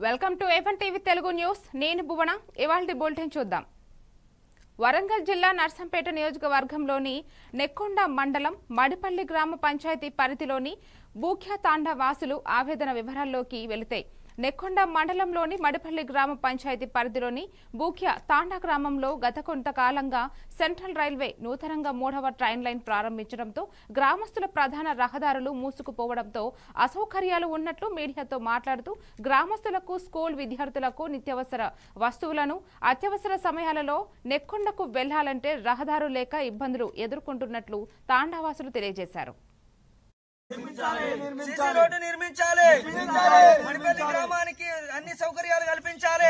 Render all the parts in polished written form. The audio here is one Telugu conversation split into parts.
Welcome to A1 TV Telugu news. నేను భువన. ఇవాల్టి బులెటిన్ చూద్దాం. వరంగల్ జిల్లా నర్సంపేట నియోజకవర్గంలోని నెక్కొండ మండలం మడిపల్లి గ్రామ పంచాయతీ పరిధిలోని బూఖ్యా తాండా వాసులు ఆవేదన వివరాల్లోకి వెళితే నెక్కొండ మండలంలోని మడిపల్లి గ్రామ పంచాయతీ పరిధిలోని బూఖ్యా తాండా గ్రామంలో గత కొంతకాలంగా సెంట్రల్ రైల్వే నూతనంగా 3వ ట్రైన్ లైన్ ప్రారంభించడంతో గ్రామస్తుల ప్రధాన రహదారులు మూసుకుపోవడంతో అసౌకర్యాలు ఉన్నట్లు మీడియాతో మాట్లాడుతూ గ్రామస్తులకు స్కూల్ విద్యార్థులకు నిత్యావసర వస్తువులను అత్యవసర సమయాలలో నెక్కొండకు వెళ్లాలంటే రహదారు లేక ఇబ్బందులు ఎదుర్కొంటున్నట్లు తాండావాసులు తెలియజేశారు. మడిపల్లి గ్రామానికి అన్ని సౌకర్యాలు కల్పించాలి.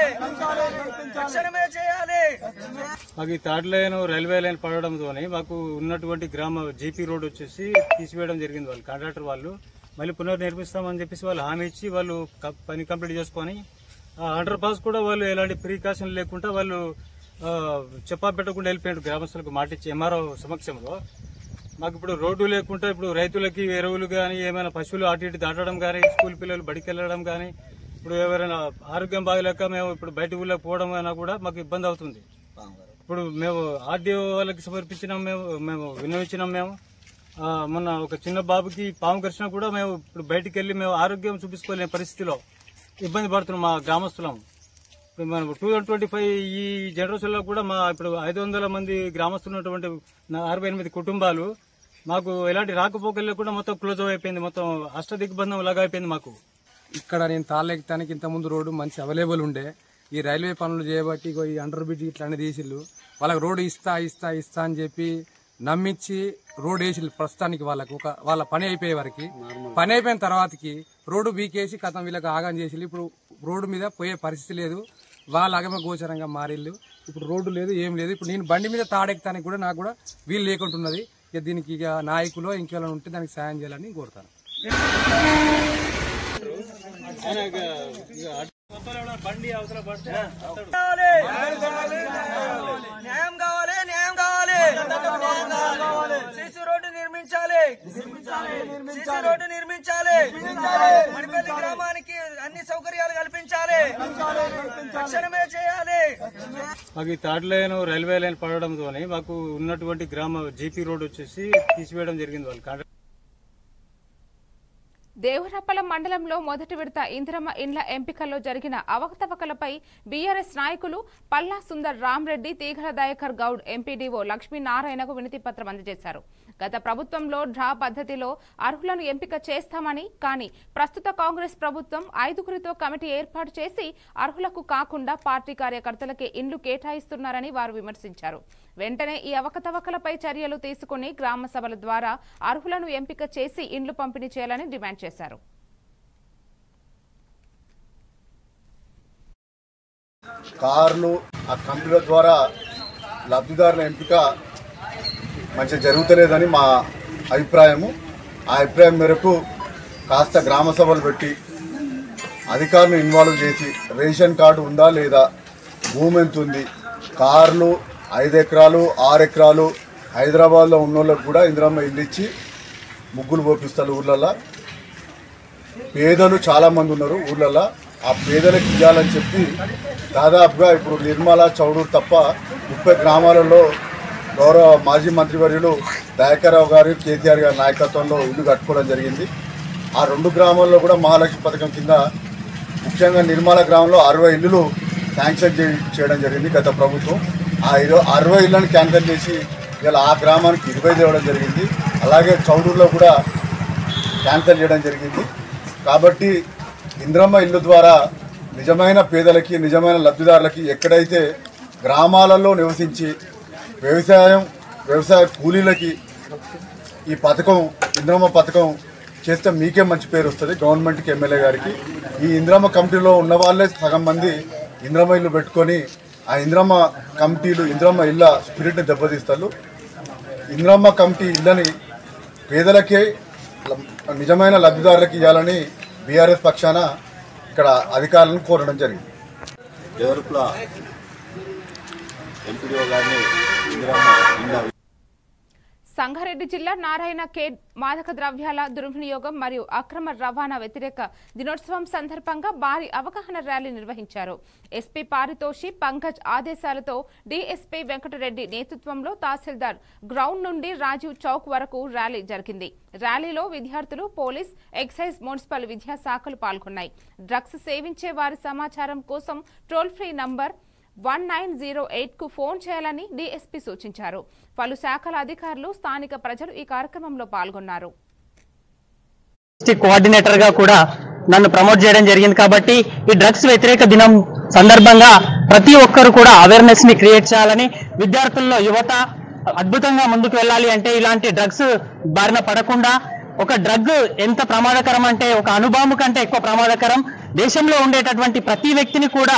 మాకు ఈ థర్డ్ లైన్ రైల్వే లైన్ పడడంతో మాకు ఉన్నటువంటి గ్రామ జీపీ రోడ్ వచ్చేసి తీసివేయడం జరిగింది. వాళ్ళు కాంట్రాక్టర్ వాళ్ళు మళ్ళీ పునర్నిర్మిస్తామని చెప్పేసి వాళ్ళు హామీ ఇచ్చి వాళ్ళు పని కంప్లీట్ చేసుకొని అండర్ పాస్ కూడా వాళ్ళు ఎలాంటి ప్రికాషన్ లేకుండా వాళ్ళు చెప్పా పెట్టకుండా వెళ్ళిపోయారు. గ్రామస్తులకు మాటిచ్చి ఎంఆర్ఓ సమక్షంలో మాకు ఇప్పుడు రోడ్డు లేకుండా ఇప్పుడు రైతులకి ఎరువులు కానీ ఏమైనా పశువులు అటు ఇటు దాటడం కానీ స్కూల్ పిల్లలు బడికి వెళ్ళడం కానీ ఇప్పుడు ఎవరైనా ఆరోగ్యం బాగలేక మేము ఇప్పుడు బయట ఊళ్ళకి పోవడం అయినా కూడా మాకు ఇబ్బంది అవుతుంది. ఇప్పుడు మేము ఆర్డీఓ వాళ్ళకి సమర్పించినాం, మేము విన్నవించినాం. మేము మొన్న ఒక చిన్న బాబుకి పాము కరిచినా కూడా మేము ఇప్పుడు బయటికి వెళ్లి మేము ఆరోగ్యం చూపించుకోలేని పరిస్థితిలో ఇబ్బంది పడుతున్నాం మా గ్రామస్తులం. మనం 2025 ఈ జనరేషన్లో కూడా మా ఇప్పుడు 500 మంది గ్రామస్తున్నటువంటి 68 కుటుంబాలు మాకు ఎలాంటి రాకపోకలు లేకుండా మొత్తం క్లోజ్ అయిపోయింది. మొత్తం అష్టదిగ్బంధం లాగా అయిపోయింది మాకు. ఇక్కడ నేను తాళ్ళెక్కడానికి ఇంతకుముందు రోడ్డు మంచి అవైలబుల్ ఉండే. ఈ రైల్వే పనులు చేయబట్టి ఈ అండర్ బ్రిడ్జ్ ఇట్లానే తీసిళ్ళు. వాళ్ళకి రోడ్డు ఇస్తా అని చెప్పి నమ్మించి రోడ్ వేసిళ్ళు. ప్రస్తుతానికి వాళ్ళ పని అయిపోయే వరకు పని అయిపోయిన తర్వాతకి రోడ్డు బీకేసి కథం వీళ్ళకి ఆగం చేసి ఇప్పుడు రోడ్డు మీద పోయే పరిస్థితి లేదు. వాళ్ళ అగమ గోచరంగా మారిళ్ళు. ఇప్పుడు రోడ్డు లేదు, ఏం లేదు. ఇప్పుడు నేను బండి మీద తాడెక్కడానికి కూడా నాకు కూడా వీలు లేకుంటున్నది. ఇక దీనికి ఇక నాయకులు ఇంకెలా ఉంటే దానికి సాయం చేయాలని కోరుతాను. న్యాయం కావాలి, న్యాయం కావాలి. సీసీ రోడ్డు నిర్మించాలి, సీసీ రోడ్డు నిర్మించాలి. మడిపల్లి గ్రామానికి అన్ని సౌకర్యాలు కల్పించాలి. తక్షణమే చేయాలి. మాకు ఈ థర్డ్ లైన్ రైల్వే లైన్ పడడంతో మాకు ఉన్నటువంటి గ్రామ జీపీ రోడ్ వచ్చేసి తీసివేయడం జరిగింది. వాళ్ళు దేవరపల్లి మండలంలో మొదటి విడత ఇందిరమ్మ ఇండ్ల ఎంపికల్లో జరిగిన అవకతవకలపై బీఆర్ఎస్ నాయకులు పల్లా సుందర్ రామ్రెడ్డి, తీగల దయాకర్ గౌడ్ ఎంపీడీఓ లక్ష్మీనారాయణకు వినతి పత్రం అందజేశారు. గత ప్రభుత్వంలో డ్రా పద్ధతిలో అర్హులను ఎంపిక చేస్తామని, కానీ ప్రస్తుత కాంగ్రెస్ ప్రభుత్వం 5గురితో కమిటీ ఏర్పాటు చేసి అర్హులకు కాకుండా పార్టీ కార్యకర్తలకే ఇండ్లు కేటాయిస్తున్నారని వారు విమర్శించారు. వెంటనే ఈ అవకతవకలపై చర్యలు తీసుకుని గ్రామ సభల ద్వారా అర్హులను ఎంపిక చేసి ఇండ్లు పంపిణీ చేయాలని డిమాండ్ చేశారు. కార్లు ఆ కంపెనీల ద్వారా లబ్ధిదారుల ఎంపిక మంచిగా జరుగుతలేదని మా అభిప్రాయము. ఆ అభిప్రాయం మేరకు కాస్త గ్రామ సభలు పెట్టి అధికారులను ఇన్వాల్వ్ చేసి రేషన్ కార్డు ఉందా లేదా, భూమి ఎంత ఉంది, కార్లు 5 ఎకరాలు 6 ఎకరాలు హైదరాబాద్లో ఉన్నోళ్ళకు కూడా ఇందిరమ్మ ఇల్లు ఇచ్చి ముగ్గులు పోపిస్తారు ఊర్లల్లో. పేదలు చాలామంది ఉన్నారు ఊర్లల్లో. ఆ పేదలకు ఇవ్వాలని చెప్పి దాదాపుగా ఇప్పుడు నిర్మల, చౌడూరు తప్ప 30 గ్రామాలలో గౌరవ మాజీ మంత్రివర్యులు దయాకర్రావు గారు, కేసీఆర్ గారి నాయకత్వంలో ఇల్లు కట్టుకోవడం జరిగింది. ఆ 2 గ్రామాల్లో కూడా మహాలక్ష్మి పథకం కింద ముఖ్యంగా నిర్మల గ్రామంలో 60 ఇల్లులు శాంక్షన్ చేయడం జరిగింది గత ప్రభుత్వం. ఆ 60 ఇళ్లను క్యాన్సిల్ చేసి ఇలా ఆ గ్రామానికి 20 తేవడం జరిగింది. అలాగే చౌడూరులో కూడా క్యాన్సిల్ చేయడం జరిగింది. కాబట్టి ఇందిరమ్మ ఇల్లు ద్వారా నిజమైన పేదలకి, నిజమైన లబ్ధిదారులకి ఎక్కడైతే గ్రామాలలో నివసించి వ్యవసాయ కూలీలకి ఈ పథకం, ఇందిరమ్మ పథకం చేస్తే మీకే మంచి పేరు వస్తుంది గవర్నమెంట్కి, ఎమ్మెల్యే గారికి. ఈ ఇందిరమ్మ కమిటీలో ఉన్న వాళ్ళే సగం మంది ఇందిరమ్మ ఇల్లు పెట్టుకొని ఆ ఇందిరమ్మ కమిటీలు ఇందిరమ్మ ఇళ్ళ స్పిరిట్ని దెబ్బతీస్తారు. ఇందిరమ్మ కమిటీ ఇళ్ళని పేదలకే, నిజమైన లబ్ధిదారులకు ఇవ్వాలని బీఆర్ఎస్ పక్షాన ఇక్కడ అధికారులను కోరడం జరిగింది. దేవరపల్లి ఎంపీడీఓ గారిని ఇందిరమ్మ ఇళ్ళ సంగారెడ్డి జిల్లా నారాయణ ఖేడ్ మాదక ద్రవ్యాల దుర్వినియోగం మరియు అక్రమ రవాణా వ్యతిరేక దినోత్సవం సందర్భంగా భారీ అవగాహన ర్యాలీ నిర్వహించారు. ఎస్పీ పారితోషి పంకజ్ ఆదేశాలతో డీఎస్పీ వెంకటరెడ్డి నేతృత్వంలో తహసీల్దార్ గ్రౌండ్ నుండి రాజీవ్ చౌక్ వరకు ర్యాలీ జరిగింది. ర్యాలీలో విద్యార్థులు, పోలీస్, ఎక్సైజ్, మున్సిపల్ విద్యాశాఖలు పాల్గొన్నాయి. డ్రగ్స్ సేవించే వారి సమాచారం కోసం టోల్ ఫ్రీ నంబర్ 1908 కు ఫోన్ చేయాలని డీఎస్పీ సూచించారు. పలు శాఖల అధికారులు, స్థానిక ప్రజలు ఈ కార్యక్రమంలో పాల్గొన్నారు. కోఆర్డినేటర్ గా కూడా నన్ను ప్రమోట్ చేయడం జరిగింది కాబట్టి ఈ డ్రగ్స్ వ్యతిరేక దినం సందర్భంగా ప్రతి ఒక్కరు కూడా అవేర్నెస్ ని క్రియేట్ చేయాలని, విద్యార్థుల్లో యువత అద్భుతంగా ముందుకు వెళ్ళాలి అంటే ఇలాంటి డ్రగ్స్ బారిన పడకుండా, ఒక డ్రగ్ ఎంత ప్రమాదకరం అంటే ఒక అణుబాంబు కంటే ఎక్కువ ప్రమాదకరం, దేశంలో ఉండేటటువంటి ప్రతి వ్యక్తిని కూడా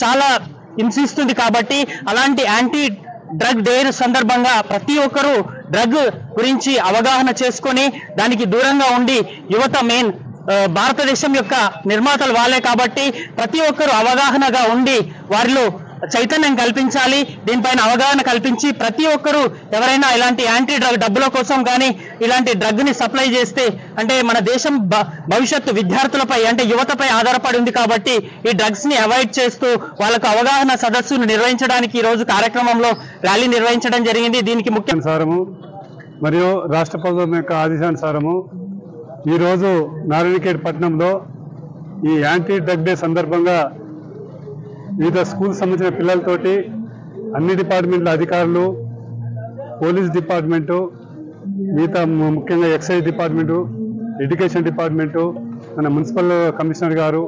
చాలా హింసిస్తుంది. కాబట్టి అలాంటి యాంటీ డ్రగ్ డే సందర్భంగా ప్రతి ఒక్కరూ డ్రగ్ గురించి అవగాహన చేసుకొని దానికి దూరంగా ఉండి, యువత మెయిన్ భారతదేశం యొక్క నిర్మాతలు వాళ్ళే కాబట్టి ప్రతి ఒక్కరూ అవగాహనగా ఉండి వారిలో చైతన్యం కల్పించాలి. దీనిపైన అవగాహన కల్పించి ప్రతి ఒక్కరూ ఎవరైనా ఇలాంటి యాంటీ డ్రగ్ డబ్బుల కోసం కానీ ఇలాంటి డ్రగ్ ని సప్లై చేస్తే, అంటే మన దేశం భవిష్యత్తు విద్యార్థులపై అంటే యువతపై ఆధారపడి ఉంది కాబట్టి ఈ డ్రగ్స్ ని అవాయిడ్ చేస్తూ వాళ్ళకు అవగాహన సదస్సును నిర్వహించడానికి ఈ రోజు కార్యక్రమంలో ర్యాలీ నిర్వహించడం జరిగింది. దీనికి ముఖ్య సారము మరియు రాష్ట్ర ప్రభుత్వం యొక్క ఆదేశానుసారము ఈరోజు నారాయణఖేడ్ పట్టణంలో ఈ యాంటీ డ్రగ్ డే సందర్భంగా వివిధ స్కూల్ సంబంధించిన పిల్లలతోటి అన్ని డిపార్ట్మెంట్ల అధికారులు, పోలీస్ డిపార్ట్మెంటు, మిగతా ముఖ్యంగా ఎక్సైజ్ డిపార్ట్మెంటు, ఎడ్యుకేషన్ డిపార్ట్మెంటు, మన మున్సిపల్ కమిషనర్ గారు,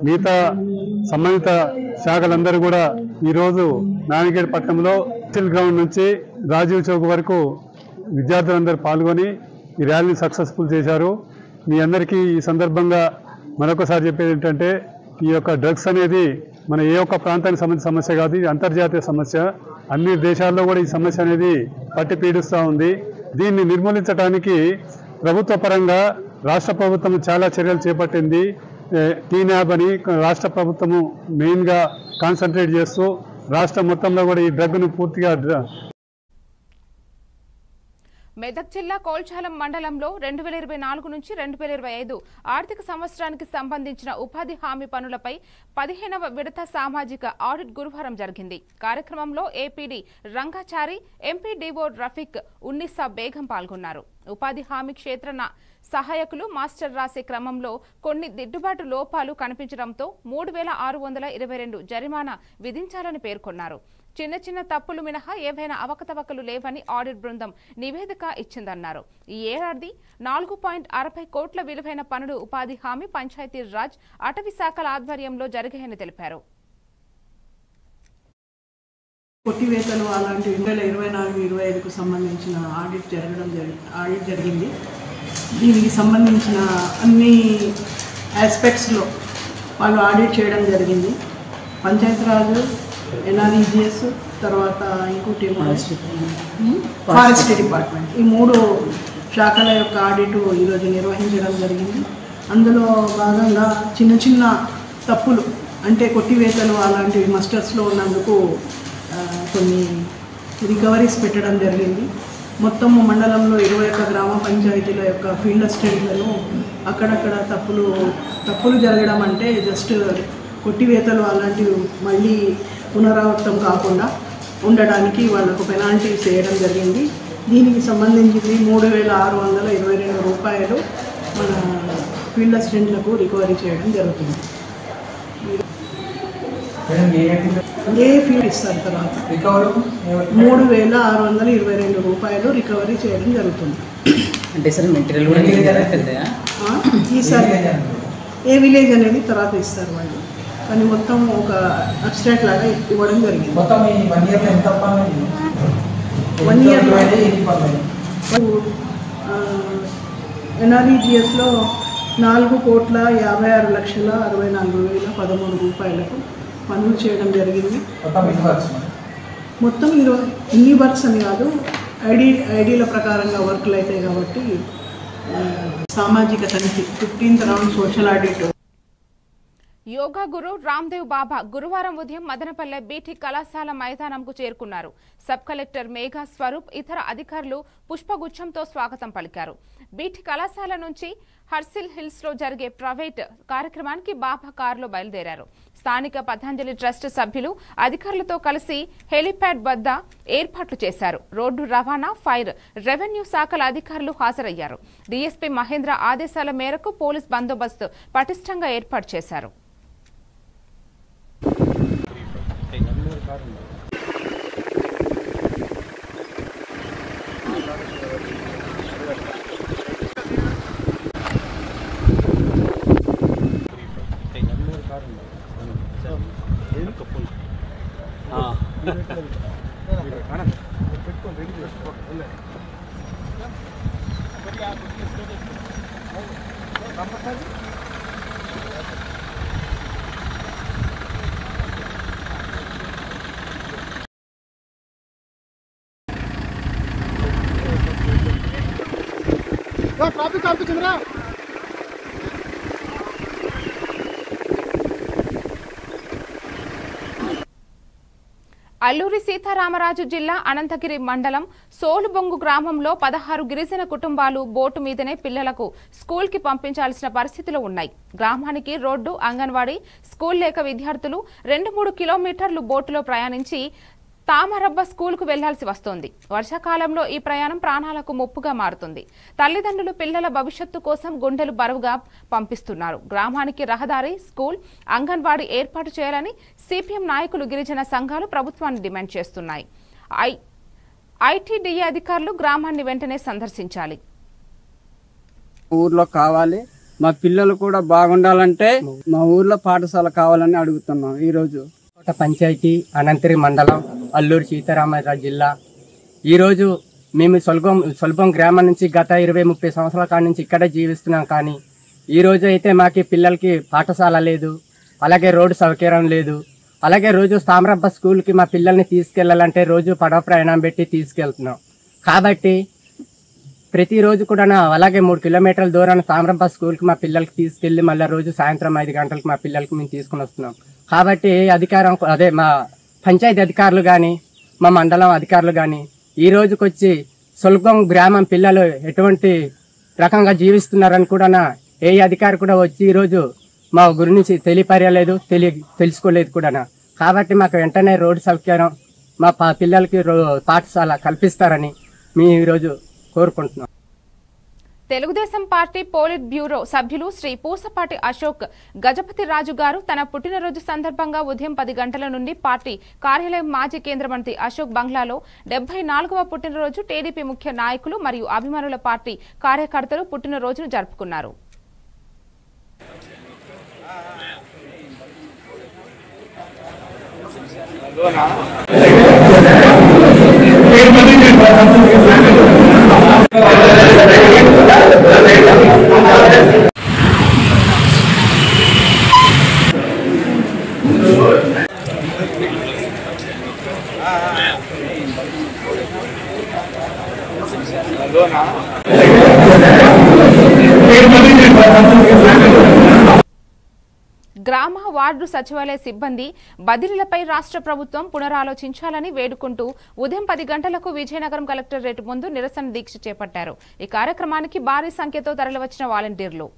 మిగతా సంబంధిత శాఖలందరూ కూడా ఈరోజు నారాయణఖేడ్ పట్టణంలో స్టిల్ గ్రౌండ్ నుంచి రాజీవ్ చౌక్ వరకు విద్యార్థులందరూ పాల్గొని ఈ ర్యాలీని సక్సెస్ఫుల్ చేశారు. మీ అందరికీ ఈ సందర్భంగా మరొకసారి చెప్పేది ఏంటంటే, ఈ యొక్క డ్రగ్స్ అనేది మన ఏ ఒక్క ప్రాంతానికి సంబంధించిన సమస్య కాదు, ఇది అంతర్జాతీయ సమస్య. అన్ని దేశాల్లో కూడా ఈ సమస్య అనేది పట్టి పీడిస్తూ ఉంది. దీన్ని నిర్మూలించడానికి ప్రభుత్వ పరంగా రాష్ట్ర ప్రభుత్వం చాలా చర్యలు చేపట్టింది. టీనాబ్ అని రాష్ట్ర ప్రభుత్వము మెయిన్గా కాన్సన్ట్రేట్ చేస్తూ రాష్ట్రం మొత్తంలో కూడా ఈ డ్రగ్ను పూర్తిగా మెదక్ జిల్లా కోల్చాలం మండలంలో 2024 నుంచి 2025 ఆర్థిక సంవత్సరానికి సంబంధించిన ఉపాధి హామీ పనులపై 15వ విడత సామాజిక ఆడిట్ గురువారం జరిగింది. కార్యక్రమంలో ఏపీడీ రంగాచారి, ఎంపీడీఓ రఫీక్ ఉన్నీసా బేగం పాల్గొన్నారు. ఉపాధి హామీ క్షేత్ర సహాయకులు మాస్టర్ రాసే క్రమంలో కొన్ని దిద్దుబాటు లోపాలు కనిపించడంతో 3622 జరిమానా విధించాలని పేర్కొన్నారు. చిన్న చిన్న తప్పులు మినహా ఏవైనా అవకతవకలు లేవని ఆడిట్ బృందం నివేదిక ఇచ్చిందన్నారు. ఈ ఏడాది 4.60 కోట్ల విలువైన పనులు ఉపాధి హామీ, పంచాయతీ రాజ్, అటవీ శాఖల ఆధ్వర్యంలో జరిగాయని తెలిపారు. కొట్టివేతలు అలాంటి 2024-25కు సంబంధించిన ఆడిట్ జరిగింది. దీనికి సంబంధించిన అన్ని ఆస్పెక్ట్స్లో వాళ్ళు ఆడిట్ చేయడం జరిగింది. పంచాయతీరాజ్, ఎన్ఆర్ఈజిఎస్, తర్వాత ఇంకోటి ఫారెస్ట్రీ డిపార్ట్మెంట్, ఈ 3 శాఖల యొక్క ఆడిట్ ఈరోజు నిర్వహించడం జరిగింది. అందులో భాగంగా చిన్న చిన్న తప్పులు అంటే కొట్టివేతలు అలాంటివి మస్టర్స్లో ఉన్నందుకు కొన్ని రికవరీస్ పెట్టడం జరిగింది. మొత్తము మండలంలో 21 గ్రామ పంచాయతీల యొక్క ఫీల్డ్ అసిస్టెంట్లను అక్కడక్కడ తప్పులు జరగడం అంటే జస్ట్ కొట్టివేతలు అలాంటివి మళ్ళీ పునరావృతం కాకుండా ఉండడానికి వాళ్ళకు పెనాల్టీస్ వేయడం జరిగింది. దీనికి సంబంధించి 3622 రూపాయలు మన ఫీల్డ్ అసిస్టెంట్లకు రికవరీ చేయడం జరుగుతుంది. ఏ ఫీల్డ్ ఇస్తారు తర్వాత 3622 రూపాయలు రికవరీ చేయడం జరుగుతుంది. అంటే సార్ మెటీరియల్ కూడా ఈసారి ఏ విలేజ్ అనేది తర్వాత ఇస్తారు వాళ్ళు, కానీ మొత్తం ఒక అబ్స్ట్రాక్ట్ లాగా ఇవ్వడం జరిగింది. 1 ఇయర్లో ఎన్ఆర్ఈజిఎస్లో 4,56,64,013 రూపాయలకు పనులు చేయడం జరిగింది. మొత్తం ఇన్ని వర్క్స్ అని కాదు, ఐడీల ప్రకారంగా వర్క్లు అవుతాయి కాబట్టి సామాజిక తనిఖీ 15th round social audit. Yoga guru Ramdev Baba గురువారం ఉదయం మదనపల్లె బీటీ కళాశాల మైదానంకు చేరుకున్నారు. సబ్ కలెక్టర్ మేఘా స్వరూప్ ఇతర అధికారులు పుష్పగుచ్చంతో స్వాగతం పలికారు. బీటీ కళాశాల నుంచి హర్సిల్ హిల్స్ లో జరిగే ప్రైవేట్ కార్యక్రమానికి బాబా కారులో బయలుదేరారు. స్థానిక పతంజలి ట్రస్ట్ సభ్యులు అధికారులతో కలిసి హెలిప్యాడ్ వద్ద ఏర్పాట్లు చేశారు. రోడ్డు రవాణా, ఫైర్, రెవెన్యూ శాఖల అధికారులు హాజరయ్యారు. డీఎస్పీ మహేంద్ర ఆదేశాల మేరకు పోలీస్ బందోబస్తు పటిష్టంగా ఏర్పాటు చేశారు. ट्रैफिक आपको चल रहा అల్లూరి సీతారామరాజు జిల్లా అనంతగిరి మండలం సోలుబొంగు గ్రామంలో 16 గిరిజన కుటుంబాలు బోటు మీదనే పిల్లలకు స్కూల్కి పంపించాల్సిన పరిస్థితిలో ఉన్నాయి. గ్రామానికి రోడ్డు, అంగన్వాడీ, స్కూల్ లేక విద్యార్థులు 2-3 కిలోమీటర్లు బోటులో ప్రయాణించి తామరబ్బ స్కూల్కు వెళ్లాల్సి వస్తోంది. వర్షాకాలంలో ఈ ప్రయాణం ప్రాణాలకు ముప్పుగా మారుతుంది. తల్లిదండ్రులు పిల్లల భవిష్యత్తు కోసం గుండెలు బరువుగా పంపిస్తున్నారు. గ్రామానికి రహదారి, స్కూల్, అంగన్వాడీ ఏర్పాటు చేయాలని సిపిఎం నాయకులు, గిరిజన సంఘాలు ప్రభుత్వాన్ని డిమాండ్ చేస్తున్నాయి. ఐటీడీఏ అధికారులు గ్రామాన్ని వెంటనే సందర్శించాలి. ఊర్లో కావాలి, మా పిల్లలు కూడా బాగుండాలంటే మా ఊర్లో పాఠశాల కావాలని అడుగుతున్నాం. ఈరోజు పంచాయతీ అనంతగిరి మండలం అల్లూరి సీతారామరాజు జిల్లా. ఈరోజు మేము సొల్బం గ్రామం నుంచి గత 20-30 సంవత్సరాల కాడి నుంచి ఇక్కడే జీవిస్తున్నాం. కానీ ఈరోజు అయితే మాకు పిల్లలకి పాఠశాల లేదు, అలాగే రోడ్డు సౌకర్యం లేదు. అలాగే రోజు తామరబ్బ స్కూల్కి మా పిల్లల్ని తీసుకెళ్లాలంటే రోజు పడవ ప్రయాణం పెట్టి తీసుకెళ్తున్నాం. కాబట్టి ప్రతిరోజు కూడా అలాగే 3 కిలోమీటర్ల దూరాన్ని తామరబ్బ స్కూల్కి మా పిల్లలకి తీసుకెళ్లి మళ్ళీ రోజు సాయంత్రం 5 గంటలకు మా పిల్లలకి మేము తీసుకుని వస్తున్నాం. కాబట్టి అధికారం మా పంచాయతీ అధికారులు కానీ, మా మండలం అధికారులు కానీ ఈ రోజుకొచ్చి సొల్గం గ్రామం పిల్లలు ఎటువంటి రకంగా జీవిస్తున్నారని కూడా ఏ అధికారి కూడా వచ్చి ఈరోజు మా గురించి తెలియపరలేదు, తెలుసుకోలేదు కూడా. కాబట్టి మాకు వెంటనే రోడ్డు సౌకర్యం, మా పిల్లలకి పాఠశాల కల్పిస్తారని మేము ఈరోజు కోరుకుంటున్నాం. తెలుగుదేశం పార్టీ పోలిట్ బ్యూరో సభ్యులు శ్రీ పూసపాటి అశోక్ గజపతి రాజు గారు తన పుట్టినరోజు సందర్భంగా ఉదయం 10 గంటల నుండి పార్టీ కార్యాలయం మాజీ కేంద్ర మంత్రి అశోక్ బంగ్లాలో 74వ పుట్టినరోజు టీడీపీ ముఖ్య నాయకులు మరియు అభిమానుల పార్టీ కార్యకర్తలు పుట్టినరోజును జరుపుకున్నారు. గ్రామ వార్డు సచివాలయ సిబ్బంది బదిలీలపై రాష్ట్ర ప్రభుత్వం పునరాలోచించాలని వేడుకుంటూ ఉదయం 10 గంటలకు విజయనగరం కలెక్టరేట్ ముందు నిరసన దీక్ష చేపట్టారు. ఈ కార్యక్రమానికి భారీ సంఖ్యతో తరలివచ్చిన వాలంటీర్లు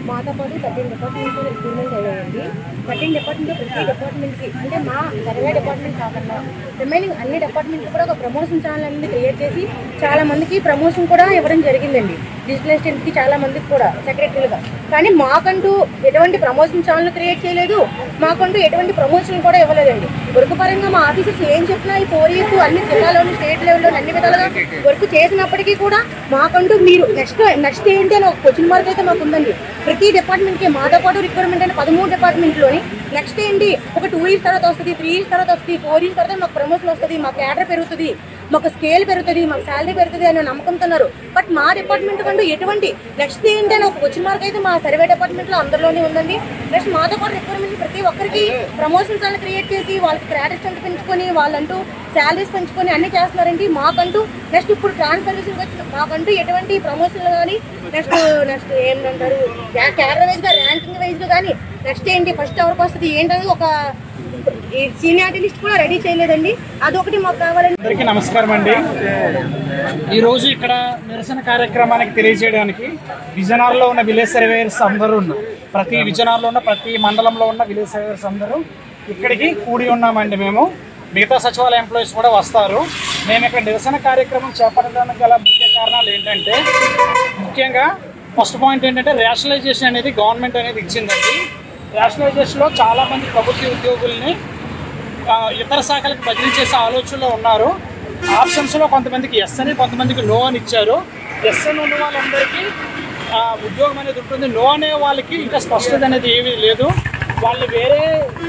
మాతో పాటు 13 డిపార్ట్మెంట్స్లో రిక్రూట్మెంట్ అయ్యాయండి. 13 డిపార్ట్మెంట్లో ప్రతి డిపార్ట్మెంట్కి అంటే మా సర్వే డిపార్ట్మెంట్ కాకుండా రిమైనింగ్ అన్ని డిపార్ట్మెంట్కి కూడా ఒక ప్రమోషన్ ఛానల్ అనేది క్రియేట్ చేసి చాలా మందికి ప్రమోషన్ కూడా ఇవ్వడం జరిగిందండి. డిజిటల్ అసిస్టెంట్కి చాలా మందికి కూడా సెక్రటరీలుగా. కానీ మాకంటూ ఎటువంటి ప్రమోషన్ ఛానల్ క్రియేట్ చేయలేదు, మాకంటూ ఎటువంటి ప్రమోషన్ కూడా ఇవ్వలేదండి. వర్క్ పరంగా మా ఆఫీసర్స్ ఏం చెప్పినా ఈ 4 years అన్ని జిల్లాలోని స్టేట్ లెవెల్లో అన్ని విధాలుగా వర్క్ చేసినప్పటికీ కూడా మాకంటూ మీరు నెక్స్ట్ ఏంటి అని ఒక క్వశ్చన్ మార్క్ అయితే మాకు ఉందండి. ప్రతి డిపార్ట్మెంట్కి మాతో పాటు రిక్రూట్మెంట్ అయిన 13 డిపార్ట్మెంట్లోని నెక్స్ట్ ఏంటి ఒక 2 years తర్వాత వస్తుంది, 3 years తర్వాత వస్తుంది, 4 years తర్వాత మాకు ప్రమోషన్ వస్తుంది, మా క్యాడర్ పెరుగుతుంది మాకు స్కేల్ పెరుగుతుంది, మాకు శాలరీ పెరుగుతుంది అనే నమ్మకంతున్నారు. బట్ మా డిపార్ట్మెంట్ కంటూ ఎటువంటి నెక్స్ట్ ఏంటంటే ఒక క్వశ్చన్ మార్క్ అయితే మా సర్వే డిపార్ట్మెంట్లో అందరిలోనే ఉందండి. నెక్స్ట్ మాతో పాటు రిక్వైర్మెంట్ ప్రతి ఒక్కరికి ప్రమోషన్స్ అని క్రియేట్ చేసి వాళ్ళకి క్రాడెట్స్ అంటే పెంచుకొని వాళ్ళంటూ శాలరీస్ పెంచుకొని అన్నీ చేస్తున్నారండి. మాకంటూ నెక్స్ట్ ఇప్పుడు ట్రాన్స్ఫర్ విషయంకి వచ్చిన మాకంటూ ఎటువంటి ప్రమోషన్లు కానీ నెక్స్ట్ ఏంటంటారు క్యాడర్ వైజ్గా ర్యాంకింగ్ వైజ్గా కానీ నెక్స్ట్ ఏంటి ఫస్ట్ ఎవరికి వస్తుంది ఏంటనేది ఒక సీనియారిటీ లిస్ట్ కూడా రెడీ చేయలేదండి. అదొకటి మాకు కావాలండి. అందరికీ నమస్కారం అండి. ఈరోజు ఇక్కడ నిరసన కార్యక్రమానికి తెలియజేయడానికి విజయనగరంలో ఉన్న విలేజ్ సర్వేయర్స్ అందరూ ఉన్నారు. ప్రతి విజయనగరంలో ఉన్న ప్రతి మండలంలో ఉన్న విలేజ్ సర్వేయర్స్ అందరూ ఇక్కడికి కూడి ఉన్నామండి. మేము మిగతా సచివాలయ ఎంప్లాయీస్ కూడా వస్తారు. మేము ఇక్కడ నిరసన కార్యక్రమం చేపట్టడానికి గల ముఖ్య కారణాలు ఏంటంటే ముఖ్యంగా ఫస్ట్ పాయింట్ ఏంటంటే రేషనలైజేషన్ అనేది గవర్నమెంట్ అనేది ఇచ్చిందండి. రేషనలైజేషన్లో చాలామంది ప్రభుత్వ ఉద్యోగుల్ని ఇతర శాఖలకు బదిలీ చేసే ఆలోచనలో ఉన్నారు. ఆప్షన్స్లో కొంతమందికి ఎస్ అని కొంతమందికి నో అని ఇచ్చారు. ఎస్ అని ఉన్న వాళ్ళందరికీ ఉద్యోగం అనేది ఉంటుంది. నో అనే వాళ్ళకి ఇంకా స్పష్టత అనేది ఏమీ లేదు. వాళ్ళు వేరే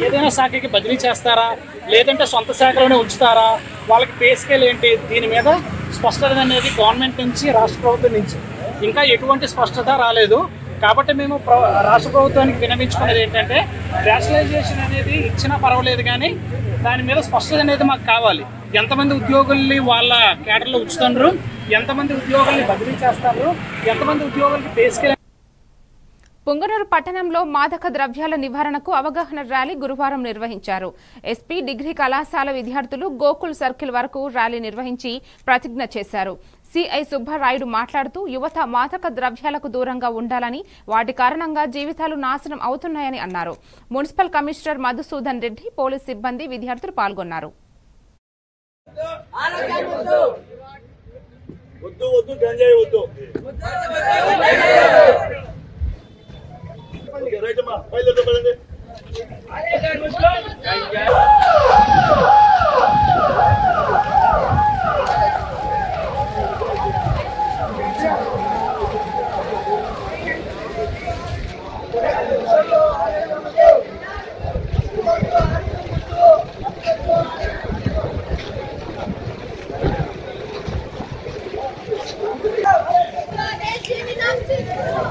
ఏదైనా శాఖకి బదిలీ చేస్తారా లేదంటే సొంత శాఖలోనే ఉంచుతారా, వాళ్ళకి పే స్కేల్ ఏంటి, దీని మీద స్పష్టత అనేది గవర్నమెంట్ నుంచి రాష్ట్ర ప్రభుత్వం నుంచి ఇంకా ఎటువంటి స్పష్టత రాలేదు. కాబట్టి మేము రాష్ట్ర ప్రభుత్వానికి విన్నవించుకునేది ఏంటంటే రేషనలైజేషన్ అనేది ఇచ్చినా పర్వాలేదు కానీ దాని మీద స్పష్టత అనేది మాకు కావాలి. ఎంతమంది ఉద్యోగుల్ని వాళ్ళ కేడర్లో ఉంచుతున్నారు, ఎంతమంది ఉద్యోగుల్ని బదిలీ చేస్తారు, ఎంతమంది ఉద్యోగులకి పే స్కేల్. పుంగనూరు పట్టణంలో మాదక ద్రవ్యాల నివారణకు అవగాహన ర్యాలీ గురువారం నిర్వహించారు. ఎస్పీ డిగ్రీ కళాశాల విద్యార్థులు గోకుల్ సర్కిల్ వరకు ర్యాలీ నిర్వహించి ప్రతిజ్ఞ చేశారు. సిఐ సుబ్బారాయుడు మాట్లాడుతూ యువత మాదక ద్రవ్యాలకు దూరంగా ఉండాలని, వాటి కారణంగా జీవితాలు నాశనం అవుతున్నాయని అన్నారు. Municipal commissioner Madhusudan Reddy, police సిబ్బంది, విద్యార్థులు పాల్గొన్నారు.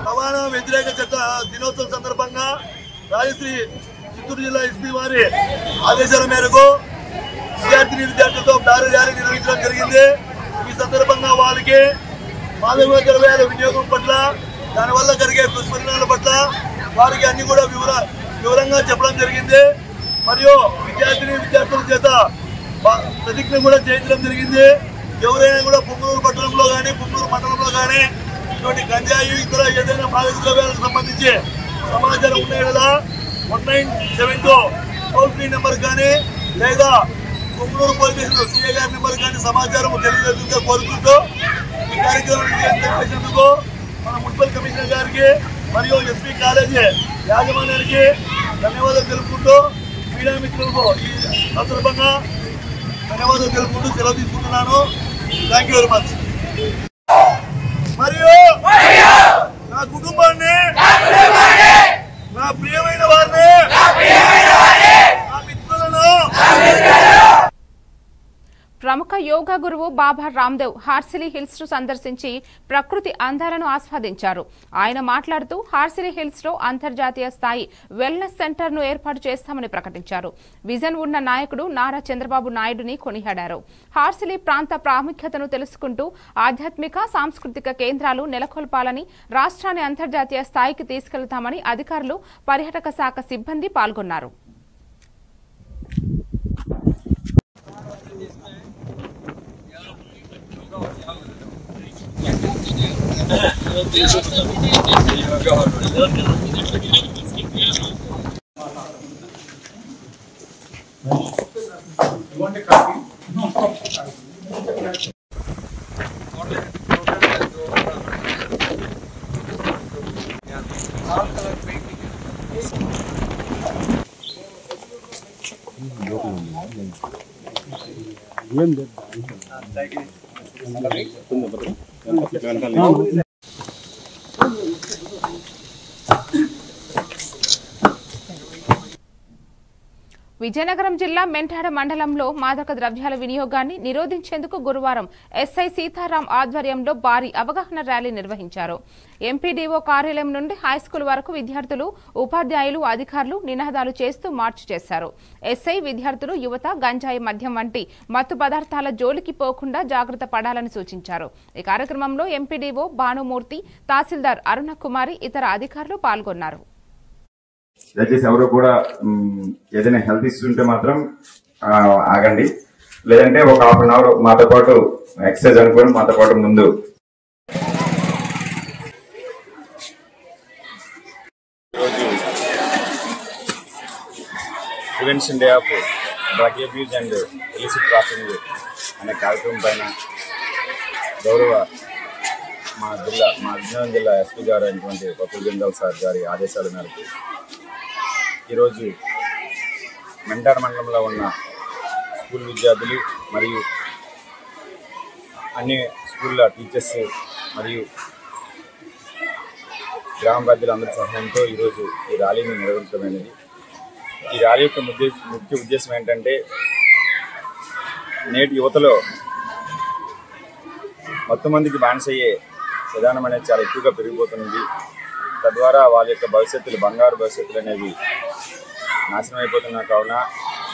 రవాణా వ్యతిరేక చట్ట దినోత్సవం సందర్భంగా రాజశ్రీ చిత్తూరు జిల్లా ఎస్పీ వారి ఆదేశాల మేరకు విద్యార్థులతో భారీ ర్యాలీ నిర్వహించడం జరిగింది. ఈ సందర్భంగా వాళ్ళకి మాదక ద్రవ్యాల వినియోగం పట్ల, దానివల్ల జరిగే దుష్పరిణామాల పట్ల వారికి అన్ని కూడా వివరంగా చెప్పడం జరిగింది. మరియు విద్యార్థుల చేత ప్రతిజ్ఞ కూడా చేయించడం జరిగింది. ఎవరైనా కూడా పుంగనూరు పట్టణంలో కానీ పుంగనూరు మండలంలో కానీ ఇటువంటి గంజాయి ఇతర ఏదైనా మాదక ద్రవ్యాలకు సంబంధించి సమాచారం ఉన్నాయి కదా 1972 టోల్ ఫ్రీ నెంబర్ కానీ లేదా పుంగనూరు పోలీస్ స్టేషన్ సిఐ గారి నెంబర్ కానీ సమాచారం తెలియజేస్తుందిగా కోరుకుంటూ ఈ కార్యక్రమాన్ని చేసినందుకు మన మున్సిపల్ కమిషనర్ గారికి మరియు ఎస్పీ కాలేజీ యాజమాన్యానికి ధన్యవాదాలు తెలుపుకుంటూ మీడియా మిత్రులకు ఈ సందర్భంగా ధన్యవాదాలు తెలుపుకుంటూ సెలవు తీసుకుంటున్నాను. Thank you very much. మరియు నా కుటుంబాన్ని, నా ప్రియమైన వారిని, నా మిత్రులను. ప్రముఖ యోగా గురువు బాబా రామ్దేవ్ హార్సిలీ హిల్స్ ను సందర్శించి ప్రకృతి అందాలను ఆస్వాదించారు. ఆయన మాట్లాడుతూ హార్సిలీ హిల్స్ లో అంతర్జాతీయ స్థాయి వెల్నెస్ సెంటర్ ను ఏర్పాటు చేస్తామని ప్రకటించారు. విజన్ ఉన్న నాయకుడు నారా చంద్రబాబు నాయుడుని కొనియాడారు. హార్సిలీ ప్రాంత ప్రాముఖ్యతను తెలుసుకుంటూ ఆధ్యాత్మిక, సాంస్కృతిక కేంద్రాలు నెలకొల్పాలని, రాష్ట్రాన్ని అంతర్జాతీయ స్థాయికి తీసుకెళ్తామని అధికారులు, పర్యాటక శాఖ సిబ్బంది పాల్గొన్నారు. విజయనగరం జిల్లా మెంటాడ మండలంలో మాదక ద్రవ్యాల వినియోగాన్ని నిరోధించేందుకు గురువారం ఎస్ఐ సీతారాం ఆధ్వర్యంలో భారీ అవగాహన ర్యాలీ నిర్వహించారు. ఎంపీడీఓ కార్యాలయం నుండి హైస్కూల్ వరకు విద్యార్థులు, ఉపాధ్యాయులు, అధికారులు నినాదాలు చేస్తూ మార్చ్ చేశారు. ఎస్ఐ విద్యార్థులు, యువత గంజాయి, మద్యం వంటి మత్తు పదార్థాల జోలికి పోకుండా జాగ్రత్త పడాలని సూచించారు. ఈ కార్యక్రమంలో ఎంపీడీఓ భానుమూర్తి, తహసీల్దార్ అరుణ కుమారి, ఇతర అధికారులు పాల్గొన్నారు. దయచేసి ఎవరు కూడా ఏదైనా హెల్త్ ఇష్యూ ఉంటే మాత్రం ఆగండి, లేదంటే ఒక హాఫ్ అన్ అవర్ మాతో పాటు ఎక్సర్సైజ్ అనుకోండి, మాతో పాటు ముందు prevention day of drug abuse and illicit trafficking అనే కార్యక్రమం పైన గౌరవ మా విజయనగరం జిల్లా ఎస్పీ గారు అయినటువంటి పప్పు జంగల్ సార్ గారి ఆదేశాల మేరకు ఈరోజు మెంటాడ మండలంలో ఉన్న స్కూల్ విద్యార్థులు మరియు అన్ని స్కూళ్ళ టీచర్స్ మరియు గ్రామ పెద్దలందరి సహాయంతో ఈరోజు ఈ ర్యాలీని నిర్వహించడమైనది. ఈ ర్యాలీ యొక్క ముఖ్య ఉద్దేశం ఏంటంటే నేటి యువతలో మొత్తం మందికి బానిసయ్యే విధానం అనేది చాలా ఎక్కువగా పెరిగిపోతుంది. తద్వారా వాళ్ళ యొక్క భవిష్యత్తులు, బంగారు భవిష్యత్తులు అనేవి నాశనం అయిపోతున్నాయి. కావున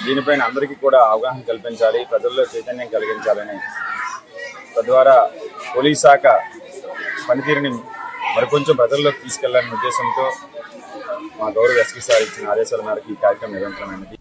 దీనిపైన అందరికీ కూడా అవగాహన కల్పించాలి, ప్రజల్లో చైతన్యం కలిగించాలని, తద్వారా పోలీస్ శాఖ పనితీరుని మరికొంచెం ప్రజల్లోకి తీసుకెళ్లాలనే ఉద్దేశంతో మా గౌరవ ఎస్పీ సార్ ఇచ్చిన ఆదేశాల మేరకు ఈ కార్యక్రమం నిర్వహించడమైనది.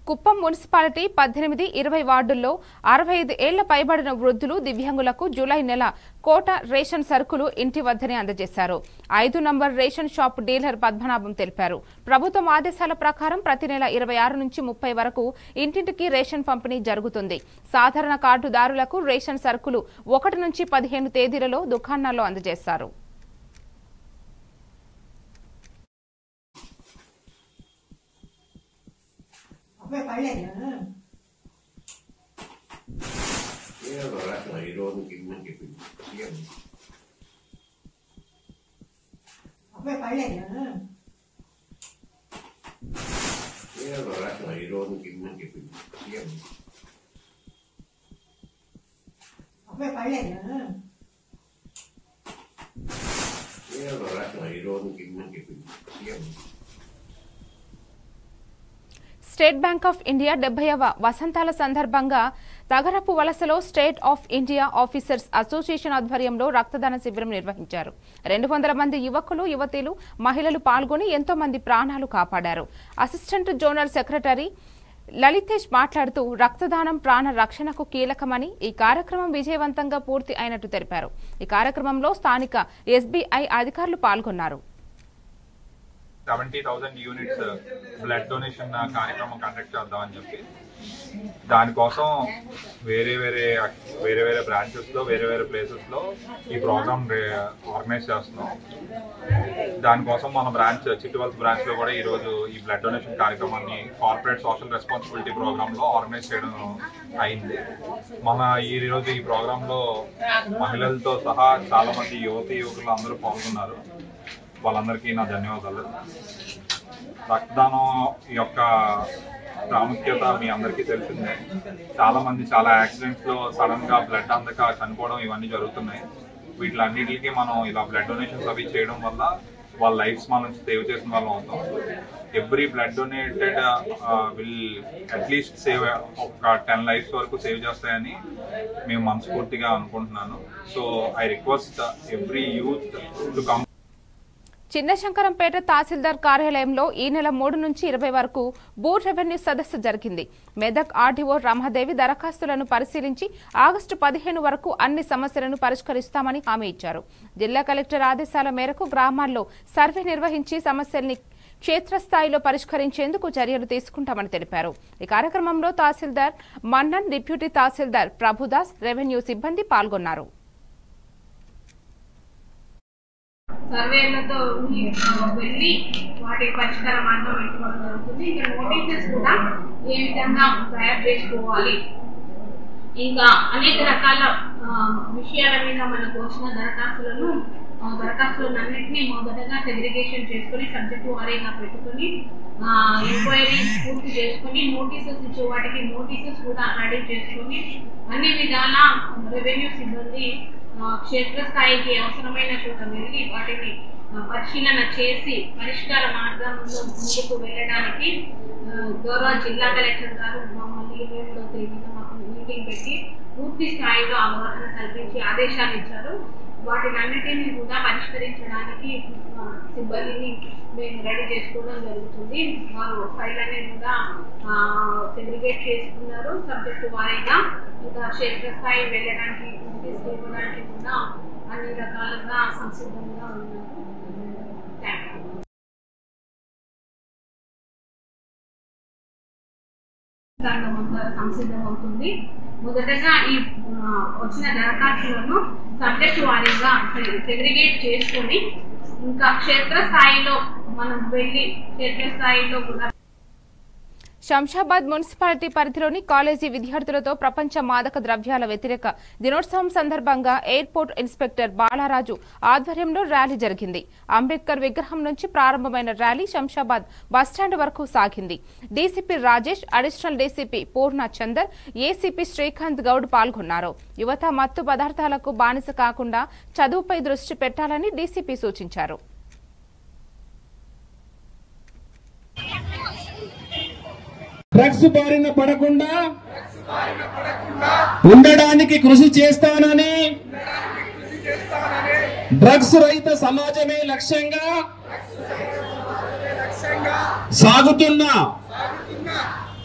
కుప్పం మున్సిపాలిటీ 18, 20 వార్డుల్లో 65 ఏళ్ల పైబడిన వృద్ధులు, దివ్యాంగులకు జూలై నెల కోట రేషన్ సరుకులు ఇంటి వద్దనే అందజేశారు. 5 number ration shop dealer Padmanabham తెలిపారు. ప్రభుత్వం ఆదేశాల ప్రకారం ప్రతి నెల 26 నుంచి 30 వరకు ఇంటింటికి రేషన్ పంపిణీ జరుగుతుంది. సాధారణ కార్డుదారులకు రేషన్ సరుకులు 1 నుంచి 15 తేదీలలో దుకాణాల్లో అందజేస్తారు. స్టేట్ బ్యాంక్ ఆఫ్ ఇండియా 70వ వసంతాల సందర్భంగా తగరపు వలసలో state of India officers association ఆధ్వర్యంలో రక్తదాన శిబిరం నిర్వహించారు. 200 మంది యువకులు, యువతీలు, మహిళలు పాల్గొని ఎంతో మంది ప్రాణాలు కాపాడారు. అసిస్టెంట్ జోనల్ సెక్రటరీ లలితేష్ మాట్లాడుతూ రక్తదానం ప్రాణ రక్షణకు కీలకమని, ఈ కార్యక్రమం విజయవంతంగా పూర్తి అయినట్టు తెలిపారు. ఈ కార్యక్రమంలో స్థానిక ఎస్బీఐ అధికారులు పాల్గొన్నారు. 70,000 యూనిట్స్ బ్లడ్ డొనేషన్ కార్యక్రమం కండక్ట్ చేద్దామని చెప్పి దానికోసం వేరే బ్రాంచెస్ లో వేరే ప్లేసెస్ లో ఈ ప్రోగ్రామ్ ఆర్గనైజ్ చేస్తున్నాం. దానికోసం మన బ్రాంచ్ చిట్టువల్స్ బ్రాంచ్ లో కూడా ఈరోజు ఈ బ్లడ్ డొనేషన్ కార్యక్రమాన్ని కార్పొరేట్ సోషల్ రెస్పాన్సిబిలిటీ ప్రోగ్రామ్ లో ఆర్గనైజ్ చేయడం అయింది. ఈరోజు ఈ ప్రోగ్రామ్ లో మహిళలతో సహా చాలా మంది యువకులు అందరూ పాల్గొన్నారు. వాళ్ళందరికీ నా ధన్యవాదాలు. రక్తదానం యొక్క ప్రాముఖ్యత మీ అందరికీ తెలిసిందే. చాలా మంది చాలా యాక్సిడెంట్స్ లో సడన్ గా బ్లడ్ అందక చనిపోవడం ఇవన్నీ జరుగుతున్నాయి. వీటిలన్నిటికీ మనం ఇలా బ్లడ్ డొనేషన్స్ అవి చేయడం వల్ల వాళ్ళ లైఫ్స్ మనం సేవ్ చేసిన వాళ్ళం అవుతాం. Every blood donated will at least save ఒక 10 లైఫ్స్ వరకు సేవ్ చేస్తాయని మేము మనస్ఫూర్తిగా అనుకుంటున్నాను. So I request every youth to come. Chinnashankarampet తహసీల్దార్ కార్యాలయంలో ఈ నెల 3 నుంచి 20 వరకు భూ రెవెన్యూ సదస్సు జరిగింది. మెదక్ ఆర్డీఓ రమాదేవి దరఖాస్తులను పరిశీలించి ఆగస్టు 15 వరకు అన్ని సమస్యలను పరిష్కరిస్తామని హామీ ఇచ్చారు. జిల్లా కలెక్టర్ ఆదేశాల మేరకు గ్రామాల్లో సర్వే నిర్వహించి సమస్యల్ని క్షేత్రస్థాయిలో పరిష్కరించేందుకు చర్యలు తీసుకుంటామని తెలిపారు. ఈ కార్యక్రమంలో తహసీల్దార్ మన్నన్, డిప్యూటీ తహసీల్దార్ ప్రభుదాస్, రెవెన్యూ సిబ్బంది పాల్గొన్నారు. సర్వేలతో వెళ్ళి వాటి పరిష్కార మార్గం పెట్టుకోవడం జరుగుతుంది. ఇంకా నోటీసెస్ కూడా ఏ విధంగా తయారు చేసుకోవాలి, ఇంకా అనేక రకాల విషయాల మీద మనకు వచ్చిన దరఖాస్తులను అన్నింటినీ మొదటగా సెగ్రిగేషన్ చేసుకుని సబ్జెక్టు వారీగా పెట్టుకుని ఎంక్వైరీ పూర్తి చేసుకుని నోటీసెస్ ఇచ్చే వాటికి నోటీసెస్ కూడా రెడీ చేసుకుని అన్ని విధాల రెవెన్యూ సిబ్బంది క్షేత్రస్థాయికి అవసరమైన చోట వెళ్ళి వాటిని పరిశీలన చేసి పరిష్కార మార్గంలో ముందుకు వెళ్ళడానికి గౌరవ జిల్లా కలెక్టర్ గారు మమ్మల్ని 23వ తేదీన మాకు మీటింగ్ పెట్టి పూర్తి స్థాయిలో అవగాహన కల్పించి ఆదేశాలు ఇచ్చారు. వాటినన్నిటిని కూడా పరిష్కరించడానికి సిబ్బందిని మేము రెడీ చేసుకోవడం జరుగుతుంది. వారు ఫైల్ అనేది కూడా సెగ్రిగేట్ చేసుకున్నారు సబ్జెక్టు వారీగా. ఇంకా క్షేత్రస్థాయి వెళ్ళడానికి తీసుకోవడానికి కూడా అన్ని రకాలుగా సంసిద్ధంగా ఉన్నారు. సంసిద్ధమవుతుంది. మొదటగా ఈ వచ్చిన దరఖాస్తులను సబ్జెక్ట్ వారీగా సెగ్రిగేట్ చేసుకొని ఇంకా క్షేత్రస్థాయిలో మనం వెళ్ళి క్షేత్రస్థాయిలో కూడా శంషాబాద్ మున్సిపాలిటీ పరిధిలోని కాలేజీ విద్యార్థులతో ప్రపంచ మాదక ద్రవ్యాల వ్యతిరేక దినోత్సవం సందర్భంగా ఎయిర్పోర్ట్ ఇన్స్పెక్టర్ బాలరాజు ఆధ్వర్యంలో ర్యాలీ జరిగింది. అంబేద్కర్ విగ్రహం నుంచి ప్రారంభమైన ర్యాలీ శంషాబాద్ బస్టాండ్ వరకు సాగింది. డీసీపీ రాజేష్, అడిషనల్ డీసీపీ పూర్ణ చందర్, ఏసీపీ శ్రీకాంత్ గౌడ్ పాల్గొన్నారు. యువత మత్తు పదార్థాలకు బానిస కాకుండా చదువుపై దృష్టి పెట్టాలని డీసీపీ సూచించారు. డ్రగ్స్ బారిన పడకుండా ఉండడానికి కృషి చేస్తానని డ్రగ్స్ రహిత సమాజమే లక్ష్యంగా సాగుతున్న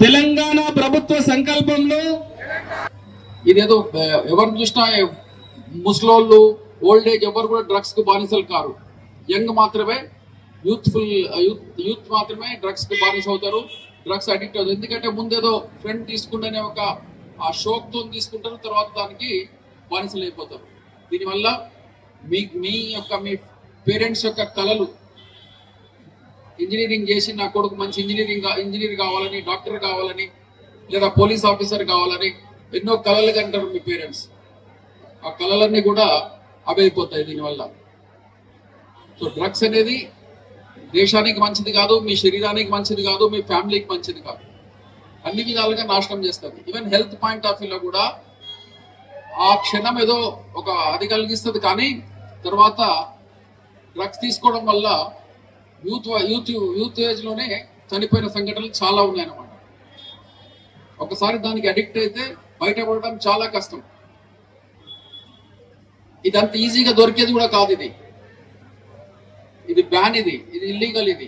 తెలంగాణ ప్రభుత్వ సంకల్పంలో ఇదేదో ఎవరు చూసినా ముసలోళ్ళు ఓల్డ్ ఏజ్ ఎవరు కూడా డ్రగ్స్ కు బానిసలు కారు. యంగ్ మాత్రమే యూత్ మాత్రమే డ్రగ్స్ కు బానిస అవుతారు, డ్రగ్స్ అడిక్ట్ అవుతారు. ఎందుకంటే ముందేదో ఫ్రెండ్ తీసుకుంటేనే ఒక ఆ షోక్తో తీసుకుంటారు, తర్వాత దానికి బానిసలు అయిపోతారు. దీనివల్ల మీ పేరెంట్స్ యొక్క కళలు ఇంజనీరింగ్ చేసి నా కొడుకు మంచి ఇంజనీర్ కావాలని, డాక్టర్ కావాలని, లేదా పోలీస్ ఆఫీసర్ కావాలని ఎన్నో కళలు కంటారు మీ పేరెంట్స్. ఆ కళలన్నీ కూడా అవైపోతాయి దీనివల్ల. సో డ్రగ్స్ అనేది దేశానికి మంచిది కాదు, మీ శరీరానికి మంచిది కాదు, మీ ఫ్యామిలీకి మంచిది కాదు, అన్ని విధాలుగా నాశనం చేస్తుంది. ఈవెన్ హెల్త్ పాయింట్ ఆఫ్ వ్యూలో కూడా ఆ క్షణం ఏదో ఒక అది కలిగిస్తుంది, కానీ తర్వాత డ్రగ్స్ తీసుకోవడం వల్ల యూత్ ఏజ్ లోనే చనిపోయిన సంఘటనలు చాలా ఉన్నాయన్నమాట. ఒకసారి దానికి అడిక్ట్ అయితే బయటపడడం చాలా కష్టం. ఇది అంత ఈజీగా దొరికేది కూడా కాదు. ఇది బ్యాన్, ఇది ఇల్లీగల్. ఇది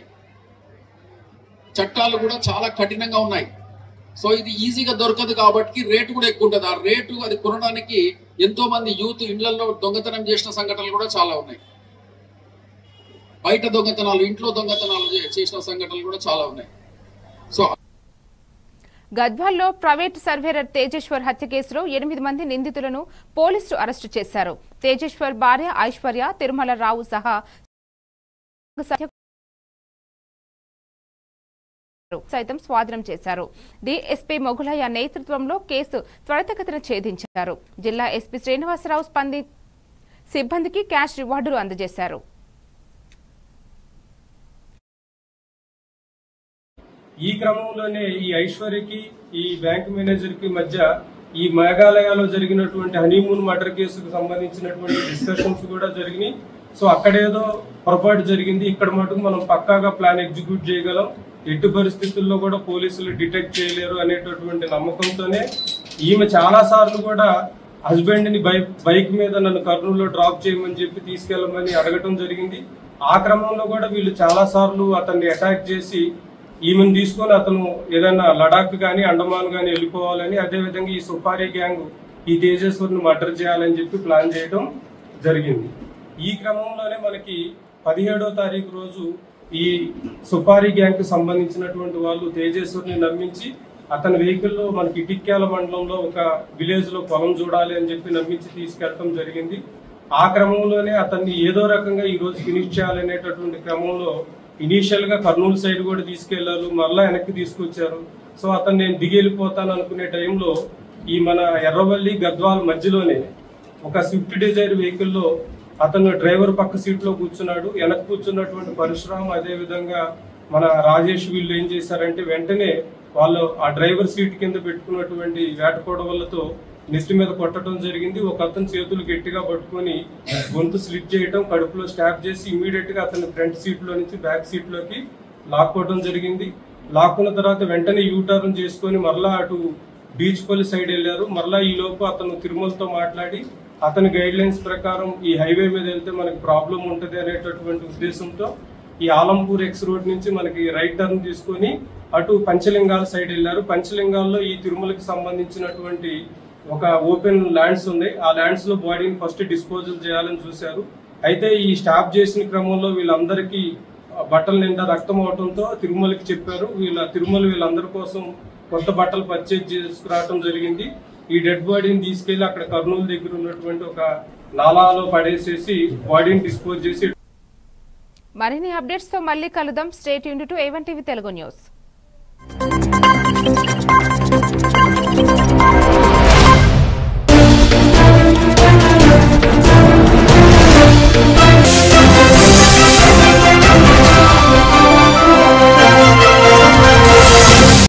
చట్టాలు కూడా చాలా కఠినంగా ఉన్నాయి. సో ఇది ఈజీగా దొరకదు కాబట్టి రేటు కూడా ఎక్కువ ఉంటుంది. ఆ రేటు అది కొనడానికి ఎంతో మంది యూత్ ఇళ్లలో దొంగతనం చేసిన సంఘటనలు కూడా చాలా ఉన్నాయి. బయట దొంగతనాలు, ఇంట్లో దొంగతనాలు చేసిన సంఘటనలు కూడా చాలా ఉన్నాయి. సో గద్వాల్లో ప్రైవేట్ సర్వేయర్ తేజేశ్వర్ హత్య కేసులో 8 మంది నిందితులను పోలీసులు అరెస్టు చేశారు. తేజేశ్వర్ భార్య ఐశ్వర్య, తిరుమల రావు సహా సైతం స్వాధీనం చేశారు. డీఎస్పీ మొగులయ్య నేతృత్వంలో కేసు త్వరితగతిన ఛేదించారు. జిల్లా ఎస్పీ శ్రీనివాసరావు సిబ్బందికి క్యాష్ రివార్డులు అందజేశారు. ఈ క్రమంలోనే ఈ ఐశ్వర్యకి, ఈ బ్యాంక్ మేనేజర్ కి మధ్య ఈ మేఘాలయాలో జరిగినటువంటి హనీమూన్ మర్డర్ కేసుకు సంబంధించినటువంటి డిస్కషన్స్ కూడా జరిగినాయి. సో అక్కడేదో పొరపాటు జరిగింది, ఇక్కడ మటుకు మనం పక్కాగా ప్లాన్ ఎగ్జిక్యూట్ చేయగలం, ఎట్టి పరిస్థితుల్లో కూడా పోలీసులు డిటెక్ట్ చేయలేరు అనేటటువంటి నమ్మకంతోనే ఈమె చాలా సార్లు కూడా హస్బెండ్ ని బైక్ మీద నన్ను కర్నూలులో డ్రాప్ చేయమని చెప్పి తీసుకెళ్లమని అడగటం జరిగింది. ఆ క్రమంలో కూడా వీళ్ళు చాలా సార్లు అతన్ని అటాక్ చేసి ఈమెను తీసుకొని అతను ఏదైనా లడాక్ కానీ అండమాన్ కానీ వెళ్ళిపోవాలని, అదేవిధంగా ఈ సుపారీ గ్యాంగ్ ఈ తేజేశ్వర్ని మర్డర్ చేయాలని చెప్పి ప్లాన్ చేయడం జరిగింది. ఈ క్రమంలోనే మనకి 17వ తారీఖు రోజు ఈ సుపారీ గ్యాంగ్ కు సంబంధించినటువంటి వాళ్ళు తేజేశ్వర్ని నమ్మించి అతని వెహికల్లో మనకి ఇటిక్యాల మండలంలో ఒక విలేజ్ లో పొలం చూడాలి అని చెప్పి నమ్మించి తీసుకెళ్లడం జరిగింది. ఆ క్రమంలోనే అతన్ని ఏదో రకంగా ఈ రోజు ఫినిష్ చేయాలనేటటువంటి క్రమంలో ఇనీషియల్ గా కర్నూలు సైడ్ కూడా తీసుకెళ్లారు, మళ్ళా వెనక్కి తీసుకొచ్చారు. సో అతను నేను దిగి వెళ్ళిపోతాను అనుకునే టైంలో ఈ మన ఎర్రవల్లి గద్వాల్ మధ్యలోనే ఒక స్విఫ్ట్ డిజైర్ వెహికల్లో అతను డ్రైవర్ పక్క సీట్ లో కూర్చున్నాడు. వెనక కూర్చున్నటువంటి పరశురామ్, అదే విధంగా మన రాజేష్ వీళ్ళు ఏం చేశారంటే వెంటనే వాళ్ళు ఆ డ్రైవర్ సీట్ కింద పెట్టుకున్నటువంటి వేట కొడవలతో నెత్తి మీద కొట్టడం జరిగింది. ఒక అతని చేతులు గట్టిగా పట్టుకొని గొంతు స్లిప్ చేయడం, కడుపులో స్టాప్ చేసి ఇమీడియట్ గా అతని ఫ్రంట్ సీట్ లో నుంచి బ్యాక్ సీట్ లోకి లాక్కోవడం జరిగింది. లాక్కున్న తర్వాత వెంటనే యూటర్న్ చేసుకొని మరలా అటు బీచ్ పల్లి సైడ్ వెళ్ళారు. మరలా ఈ లోపు అతను తిరుమలతో మాట్లాడి అతని గైడ్ లైన్స్ ప్రకారం ఈ హైవే మీద వెళ్తే మనకి ప్రాబ్లం ఉంటుంది అనేటటువంటి ఉద్దేశంతో ఈ ఆలంపూర్ ఎక్స్ రోడ్ నుంచి మనకి రైట్ టర్న్ తీసుకొని అటు పంచలింగాల సైడ్ వెళ్ళారు. పంచలింగాల్లో ఈ తిరుమలకి సంబంధించినటువంటి ఒక ఓపెన్ ల్యాండ్స్ ఉంది. ఆ ల్యాండ్స్ లో బాడీని ఫస్ట్ డిస్పోజల్ చేయాలని చూశారు. అయితే ఈ స్టాప్ చేసిన క్రమంలో వీళ్ళందరికీ బట్టల నిండా రక్తం అవడంతో తిరుమలకి చెప్పారు. తిరుమల వీళ్ళందరి కోసం కొత్త బట్టలు పర్చేజ్ చేసుకురావడం జరిగింది. ఈ డెడ్ బాడీని తీసుకెళ్లి అక్కడ కర్నూలు దగ్గర ఉన్నటువంటి ఒక నాలాలో పడేసేసి బాడీని డిస్పోజ్ చేసి మరిన్ని అప్డేట్స్ తో మళ్ళీ కలుద్దాం. Stay tuned to A1 TV Telugu news.